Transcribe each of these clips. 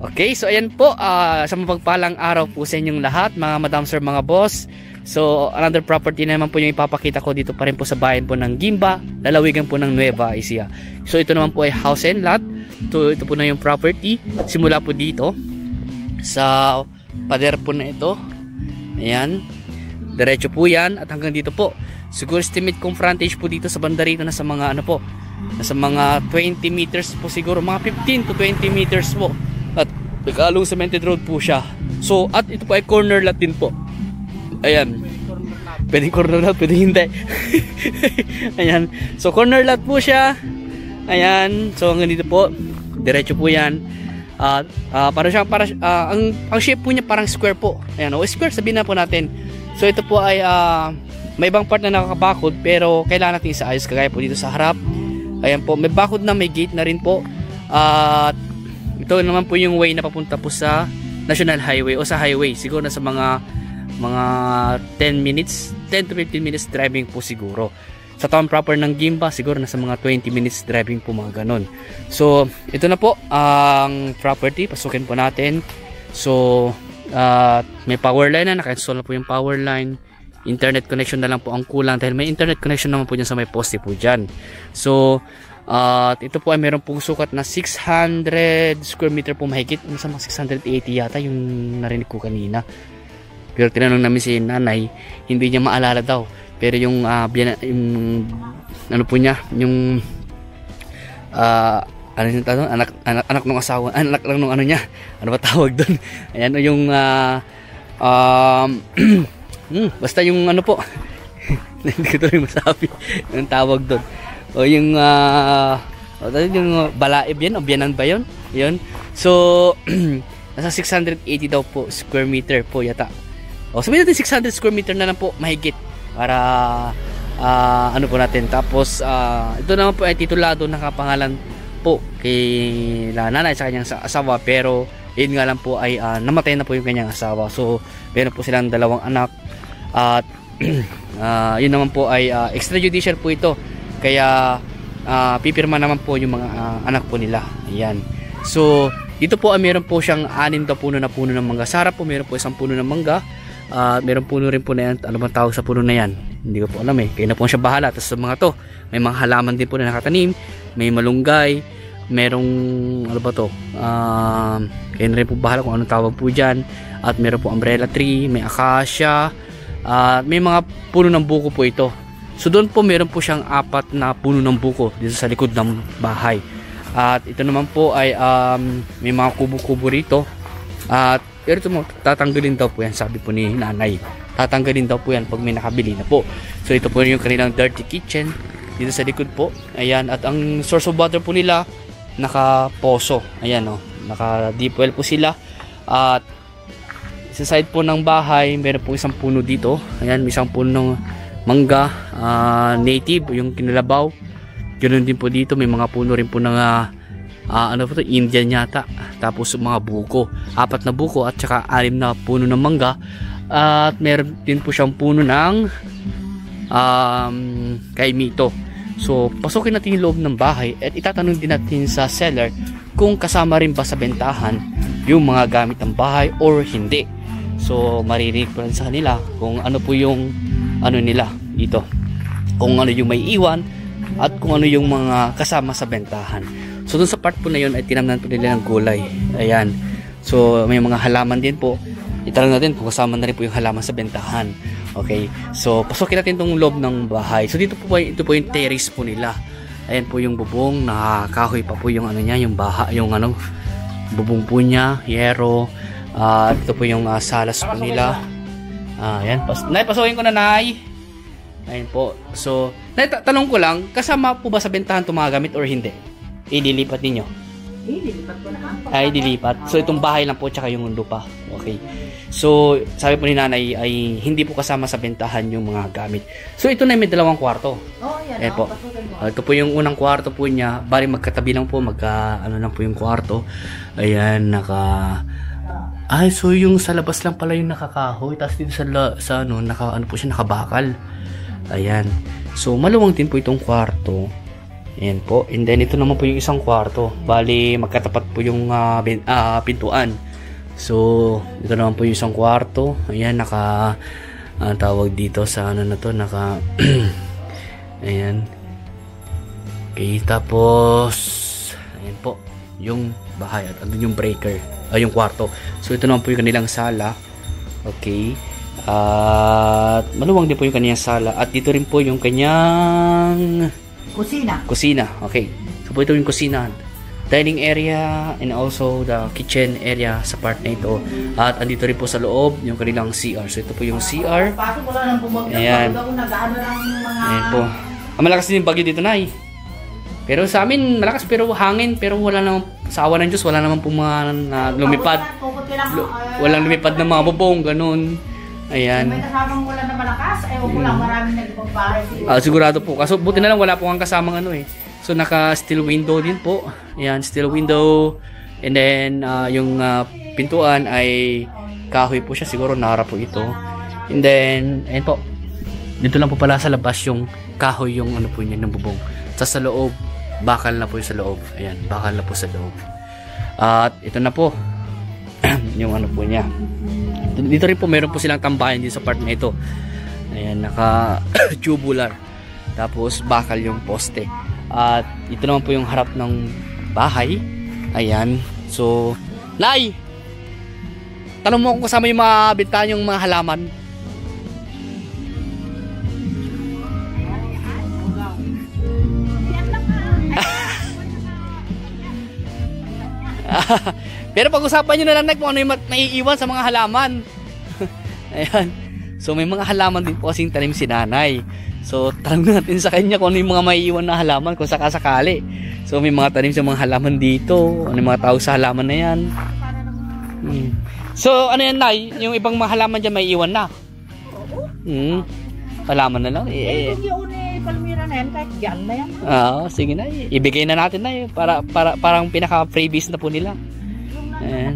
Okay, so ayan po, sa mapagpalang araw po sa inyong lahat, mga madam sir, mga boss. So another property na naman po yung ipapakita ko dito pa rin po sa bayan po ng Gimba, lalawigan po ng Nueva Ecija. So ito naman po ay house and lot. Ito po na yung property. Simula po dito sa pader po na ito. Ayan, diretso po yan at hanggang dito po. Siguro estimate kong frontage po dito sa banda rito na sa mga ano po, nasa mga 20 meters po siguro, mga 15 to 20 meters po. At nagkalong cemented road po siya. So at ito po ay corner lot din po. Ayan, pwedeng corner lot, pwedeng hindi. Ayan, so corner lot po siya. Ayan, so hanggang dito po, diretso po yan. Para siyang, ang shape po niya parang square po. Ayan, o square sabihin na po natin. So ito po ay may ibang part na nakakabakod, pero kailangan natin isaayos kagaya po dito sa harap. Ayan po, may bakod na, may gate na rin po. At ito naman po yung way na papunta po sa National Highway o sa highway. Siguro na sa mga 10 to 15 minutes driving po siguro. Sa town proper ng Gimba, siguro nasa mga 20 minutes driving po, mga ganon. So ito na po ang property. Pasukin po natin. So may power line na, naka-install na po yung power line. Internet connection na lang po ang kulang dahil may internet connection naman po dyan sa may poste po dyan. So ito po ay meron pong sukat na 600 square meter po mahigit. Sa mga 680 yata yung narinig ko kanina. Pero tinanong namin si nanay, hindi niya maalala daw. Pero yung ano po niya, yung ano yung tanong, anak ng asawa, anak lang ng ano niya, ano ba tawag doon? Ayan, yung basta yung ano po, hindi ko tuloy masabi yung tawag doon. O yung yung balaib yan, o biyanan ba yun? Yun. So nasa 680 daw po square meter po yata. O sabihin natin 600 square meter na lang po mahigit para ano po natin. Tapos ito naman po ay titulado, nakapangalan po kay nanay sa kanyang asawa, pero yun nga lang po ay namatay na po yung kanyang asawa. So meron po silang dalawang anak at yun naman po ay extrajudicial po ito, kaya pipirma naman po yung mga anak po nila. Ayan. So dito po ay meron po siyang 6 na puno ng mangga. Sa harap po meron po isang puno ng mangga. Meron puno rin po na yan. Ano bang tawag sa puno na yan? Hindi ko po alam eh. Kaya na po siya bahala. Tapos sa mga to, may mga halaman din po na nakatanim. May malunggay. Merong ano ba to? Kaya na rin po bahala kung anong tawag po dyan. At meron po umbrella tree. May acacia. May mga puno ng buko po ito. So doon po meron po siyang 4 na puno ng buko dito sa likod ng bahay. At ito naman po ay may mga kubo-kubo rito. At pero ito mo, tatanggalin daw po yan, sabi po ni nanay. Tatanggalin daw po yan pag may nakabili na po. So ito po yung kanilang dirty kitchen dito sa likod po. Ayan, at ang source of water po nila naka-poso. Ayan o, naka-deep well po sila. At sa side po ng bahay, meron po isang puno dito. Ayan, may isang puno ng mangga, native, yung kinalabaw. Ganoon din po dito, may mga puno rin po ng ano po to, Indian yata. Tapos mga buko, 4 na buko at saka 6 na puno ng mangga. At meron din po siyang puno ng kaimito. So pasukin natin yung loob ng bahay at itatanong din natin sa seller kung kasama rin ba sa bentahan yung mga gamit ng bahay or hindi. So maririnig po rin sa kanila kung ano po yung ano nila dito, kung ano yung may iwan at kung ano yung mga kasama sa bentahan. So dun sa part po na yun ay tinamnan po nila ng gulay. Ayan. So may mga halaman din po. Itanong natin kung kasama na rin po yung halaman sa bentahan. Okay. So pasukin natin itong loob ng bahay. So dito po ito po yung terrace po nila. Ayan po yung bubong, nakakahoy pa po yung ano niya, yung baha, yung ano, bubong po niya, yero. Ito po yung salas po nila. Ayan. Nay, pasukin ko na, Nay. Ayan po. So, Nay, tanong ko lang, kasama po ba sa bentahan itong mga gamit or hindi? Idilipat ninyo? Dilipat ko na. Ay, dilipat. So, itong bahay lang po tsaka yung lupa. Okay. So, sabi po ni nanay ay hindi po kasama sa bentahan yung mga gamit. So, ito na may 2 kwarto. Oh, yan. Ayan po. Ito po yung unang kwarto po niya. Bali magkatabi lang po. Ano lang po yung kwarto. Ayan, Ay, so yung sa labas lang pala yung nakakahoy. Tapos dito sa ano, ano po siya, nakabakal. Ayan. So, maluwang din po itong kwarto. Ayan po. And then ito naman po yung isang kwarto. Bali, magkatapat po yung pintuan. So, ito naman po yung isang kwarto. Ayan, tawag dito sa ano na to, ayan. Okay, tapos ayan po yung bahay at andun yung breaker, yung kwarto. So, ito naman po yung kanilang sala. Okay. At maluwang din po yung kanyang sala. At dito rin po yung kanyang kusina. Okay. So po ito yung kusina, dining area, and also the kitchen area sa part na ito. At andito rin po sa loob yung kanilang CR. So ito po yung CR. Ayan. Ayan po. Malakas din yung bagyo dito, Nay. Pero sa amin malakas, pero hangin, pero wala namang, sa awa ng Diyos, wala namang po mga lumipad. Walang lumipad ng mga bubong, ganun. Ayan. May kasamang wala na malakas, ay wala maraming nagpapare. Sigurado po. Kaso buti na lang wala po kang kasamang ano eh. So naka steel window din po. Ayan, steel window. And then yung pintuan ay kahoy po siya. Siguro naharap po ito. And then, ayan po. Dito lang po pala sa labas yung kahoy, yung ano po niya, ng bubong. Sa loob, bakal na po yung sa loob. Ayan, bakal na po sa loob. At ito na po. Yung ano po niya. Dito rin po meron po silang tambayan din sa part na ito. Ayan, naka tubular. Tapos bakal yung poste. At ito naman po yung harap ng bahay. Ayan. So, Nay! Tanong mo kung kasama yung mga bintahan yung mga halaman. Pero pag-usapan nyo na lang kung ano yung naiiwan sa mga halaman. Ayan. So may mga halaman din po kasing tanim si Nanay. So tanong natin sa kanya kung ano yung mga maiiwan na halaman kung sakasakali. So may mga tanim sa mga halaman dito. Ano yung mga tawag sa halaman na yan. So ano yan, Nay? Yung ibang mga halaman dyan maiiwan na? Halaman na lang. Palmira na yan, kahit yan na yan. Sige na, ibigay na natin na parang pinaka-freebies na po nila. Yung yun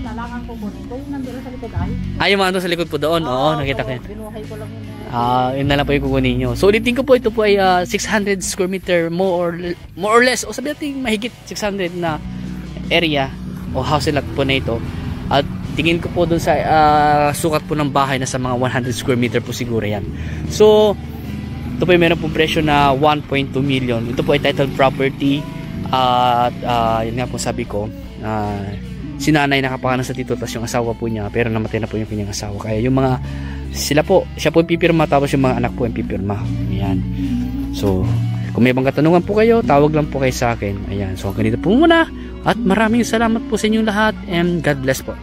na lang ang kukunin ko, yung nandun sa likod ay. Yung mga nandun sa likod po doon, nakita ko yan. Binuhay ko lang yun. Yun na lang po yung kukunin nyo. So ulitin ko po, ito po ay 600 square meter, more or less, o sabi natin mahigit 600 na area o house lot po na ito. At tingin ko po doon sa sukat po ng bahay na sa mga 100 square meter po siguro yan. So ito po yung meron pong presyo na 1.2 million. Ito po ay titled property. At yun nga po sabi ko, si Nanay nakapangalan sa tito, tapos yung asawa po niya, pero namatay na po yung kanyang asawa. Kaya yung mga, siya po yung pipirma, tapos yung mga anak po yung pipirma. Ayan. So, kung may ibang katanungan po kayo, tawag lang po kayo sa akin. Ayan. So, ganito po muna. At maraming salamat po sa inyong lahat. And God bless po.